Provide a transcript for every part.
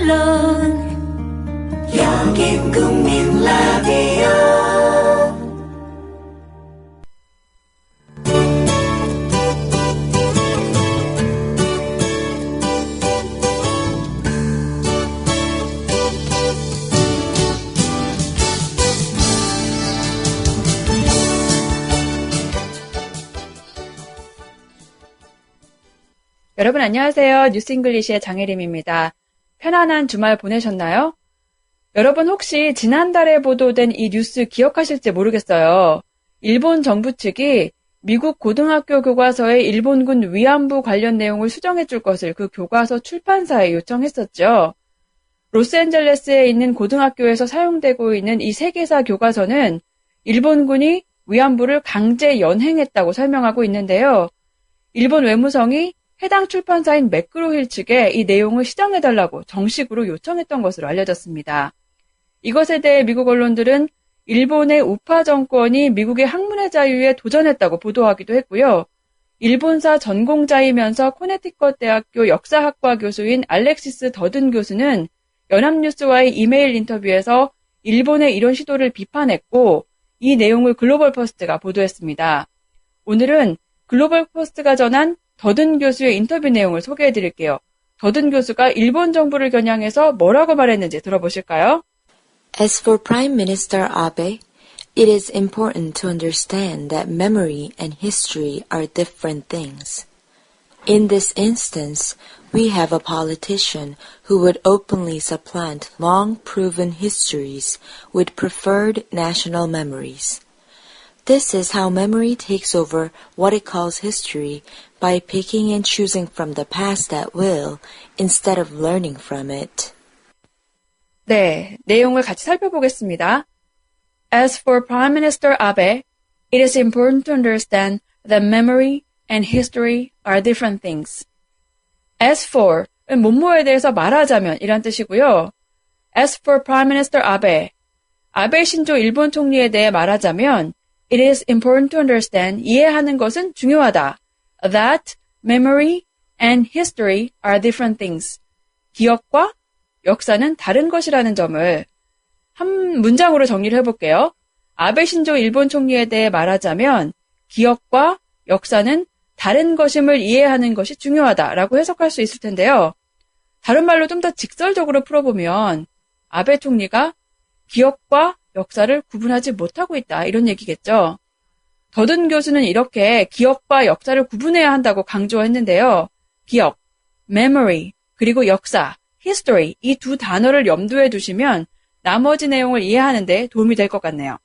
언론 여긴 국민 라디오. 여러분 안녕하세요. 뉴스잉글리시의 장혜림입니다. 편안한 주말 보내셨나요? 여러분 혹시 지난달에 보도된 이 뉴스 기억하실지 모르겠어요. 일본 정부 측이 미국 고등학교 교과서의 일본군 위안부 관련 내용을 수정해 줄 것을 그 교과서 출판사에 요청했었죠. 로스앤젤레스에 있는 고등학교에서 사용되고 있는 이 세계사 교과서는 일본군이 위안부를 강제 연행했다고 설명하고 있는데요. 일본 외무성이 해당 출판사인 매크로힐 측에 이 내용을 시정해달라고 정식으로 요청했던 것으로 알려졌습니다. 이것에 대해 미국 언론들은 일본의 우파 정권이 미국의 학문의 자유에 도전했다고 보도하기도 했고요. 일본사 전공자이면서 코네티컷 대학교 역사학과 교수인 알렉시스 더든 교수는 연합뉴스와의 이메일 인터뷰에서 일본의 이런 시도를 비판했고 이 내용을 글로벌 포스트가 보도했습니다. 오늘은 글로벌 포스트가 전한 더든 교수의 인터뷰 내용을 소개해 드릴게요. 더든 교수가 일본 정부를 겨냥해서 뭐라고 말했는지 들어보실까요? As for Prime Minister Abe, it is important to understand that memory and history are different things. In this instance, we have a politician who would openly supplant long-proven histories with preferred national memories. This is how memory takes over what it calls history by picking and choosing from the past at will instead of learning from it. 네, 내용을 같이 살펴보겠습니다. As for Prime Minister Abe, it is important to understand that memory and history are different things. As for, 뭐뭐에 대해서 말하자면 이란 뜻이고요. As for Prime Minister Abe, 아베 신조 일본 총리에 대해 말하자면 It is important to understand, 이해하는 것은 중요하다. That memory and history are different things. 기억과 역사는 다른 것이라는 점을 한 문장으로 정리를 해볼게요. 아베 신조 일본 총리에 대해 말하자면 기억과 역사는 다른 것임을 이해하는 것이 중요하다라고 해석할 수 있을 텐데요. 다른 말로 좀 더 직설적으로 풀어보면 아베 총리가 기억과 역사를 구분하지 못하고 있다 이런 얘기겠죠. 더든 교수는 이렇게 기억과 역사를 구분해야 한다고 강조했는데요. 기억, memory, 그리고 역사, history 이 두 단어를 염두에 두시면 나머지 내용을 이해하는 데 도움이 될 것 같네요.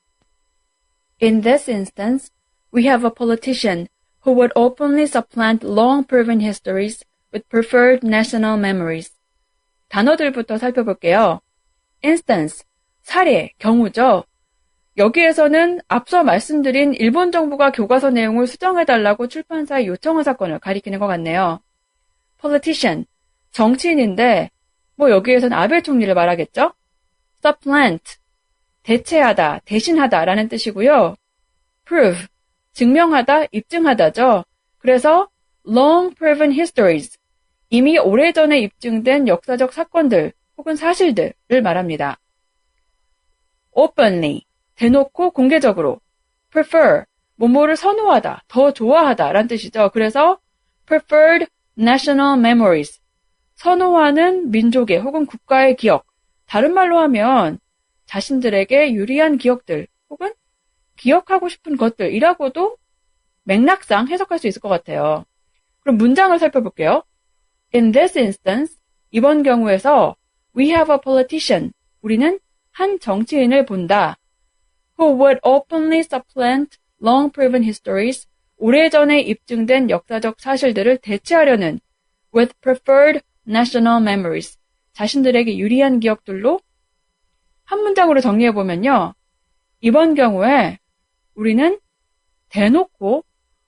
In this instance, we have a politician who would openly supplant long-proven histories with preferred national memories. 단어들부터 살펴볼게요. instance, 사례, 경우죠. 여기에서는 앞서 말씀드린 일본 정부가 교과서 내용을 수정해달라고 출판사에 요청한 사건을 가리키는 것 같네요. politician, 정치인인데 여기에서는 아베 총리를 말하겠죠? supplant, 대체하다, 대신하다 라는 뜻이고요. prove, 증명하다, 입증하다죠. 그래서 long proven histories, 이미 오래전에 입증된 역사적 사건들 혹은 사실들을 말합니다. openly, 대놓고 공개적으로, prefer, 뭐뭐를 선호하다, 더 좋아하다 라는 뜻이죠. 그래서 preferred national memories, 선호하는 민족의 혹은 국가의 기억, 다른 말로 하면 자신들에게 유리한 기억들 혹은 기억하고 싶은 것들이라고도 맥락상 해석할 수 있을 것 같아요. 그럼 문장을 살펴볼게요. In this instance, 이번 경우에서 we have a politician, 우리는 한 정치인을 본다. Who would openly supplant long-proven histories, 오래전에 입증된 역사적 사실들을 대체하려는 with preferred national memories, 자신들에게 유리한 기억들로 한 문장으로 정리해보면요. 이번 경우에 우리는 대놓고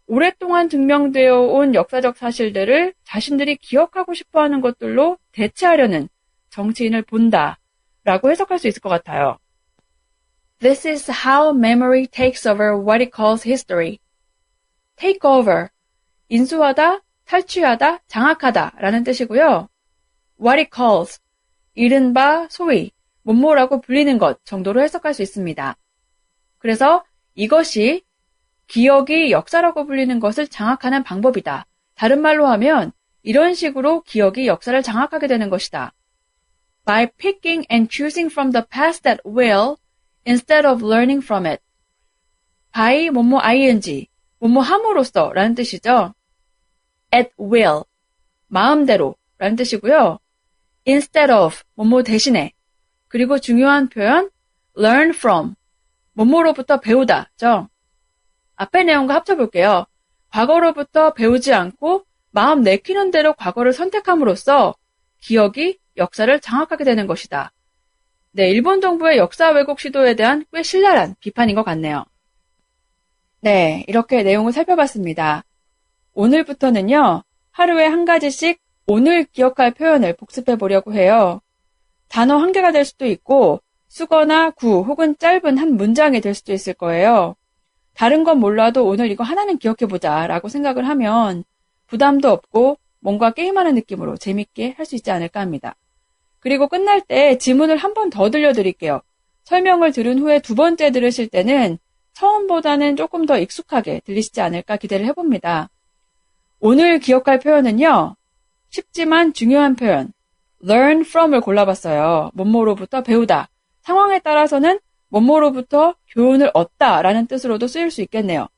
오랫동안 증명되어 온 역사적 사실들을 자신들이 기억하고 싶어하는 것들로 대체하려는 정치인을 본다 라고 해석할 수 있을 것 같아요. This is how memory takes over what it calls history. take over, 인수하다, 탈취하다, 장악하다 라는 뜻이고요. what it calls, 이른바 소위 뭐뭐라고 불리는 것 정도로 해석할 수 있습니다. 그래서 이것이 기억이 역사라고 불리는 것을 장악하는 방법이다. 다른 말로 하면 이런 식으로 기억이 역사를 장악하게 되는 것이다. By picking and choosing from the past at will instead of learning from it. by 뭐뭐 ing, 뭐뭐 함으로써 라는 뜻이죠. at will, 마음대로 라는 뜻이고요. instead of, 뭐뭐 대신에. 그리고 중요한 표현 learn from, 뭐뭐로부터 배우다죠. 앞의 내용과 합쳐볼게요. 과거로부터 배우지 않고 마음 내키는 대로 과거를 선택함으로써 기억이 역사를 장악하게 되는 것이다. 네, 일본 정부의 역사 왜곡 시도에 대한 꽤 신랄한 비판인 것 같네요. 네, 이렇게 내용을 살펴봤습니다. 오늘부터는요, 하루에 한 가지씩 오늘 기억할 표현을 복습해 보려고 해요. 단어 한 개가 될 수도 있고, 수거나 구 혹은 짧은 한 문장이 될 수도 있을 거예요. 다른 건 몰라도 오늘 이거 하나는 기억해보자 라고 생각을 하면 부담도 없고 뭔가 게임하는 느낌으로 재밌게 할 수 있지 않을까 합니다. 그리고 끝날 때 지문을 한 번 더 들려드릴게요. 설명을 들은 후에 두 번째 들으실 때는 처음보다는 조금 더 익숙하게 들리시지 않을까 기대를 해봅니다. 오늘 기억할 표현은요. 쉽지만 중요한 표현 learn from을 골라봤어요. 뭐뭐로부터 배우다. 상황에 따라서는 뭐뭐로부터 교훈을 얻다 라는 뜻으로도 쓰일 수 있겠네요.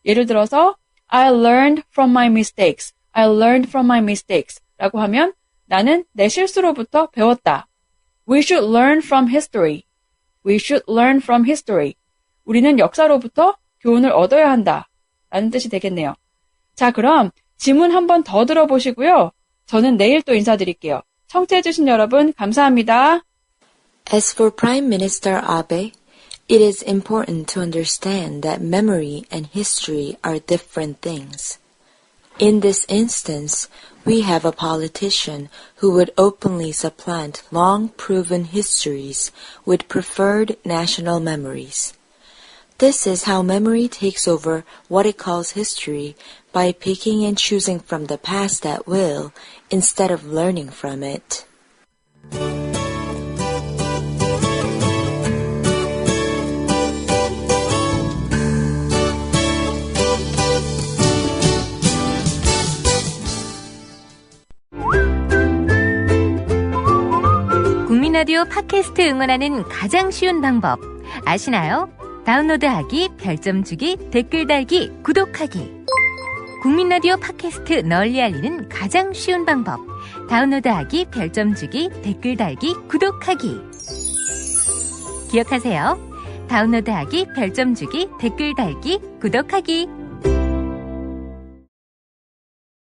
예를 들어서 I learned from my mistakes. I learned from my mistakes 라고 하면 나는 내 실수로부터 배웠다. We should learn from history. We should learn from history. 우리는 역사로부터 교훈을 얻어야 한다 라는 뜻이 되겠네요. 자, 그럼 지문 한 번 더 들어보시고요. 저는 내일 또 인사드릴게요. 청취해주신 여러분 감사합니다. As for Prime Minister Abe, it is important to understand that memory and history are different things. In this instance, we have a politician who would openly supplant long-proven histories with preferred national memories. This is how memory takes over what it calls history by picking and choosing from the past at will instead of learning from it. 국민라디오 팟캐스트 응원하는 가장 쉬운 방법 아시나요? 다운로드하기, 별점 주기, 댓글 달기, 구독하기. 국민라디오 팟캐스트 널리 알리는 가장 쉬운 방법. 다운로드하기, 별점 주기, 댓글 달기, 구독하기. 기억하세요. 다운로드하기, 별점 주기, 댓글 달기, 구독하기.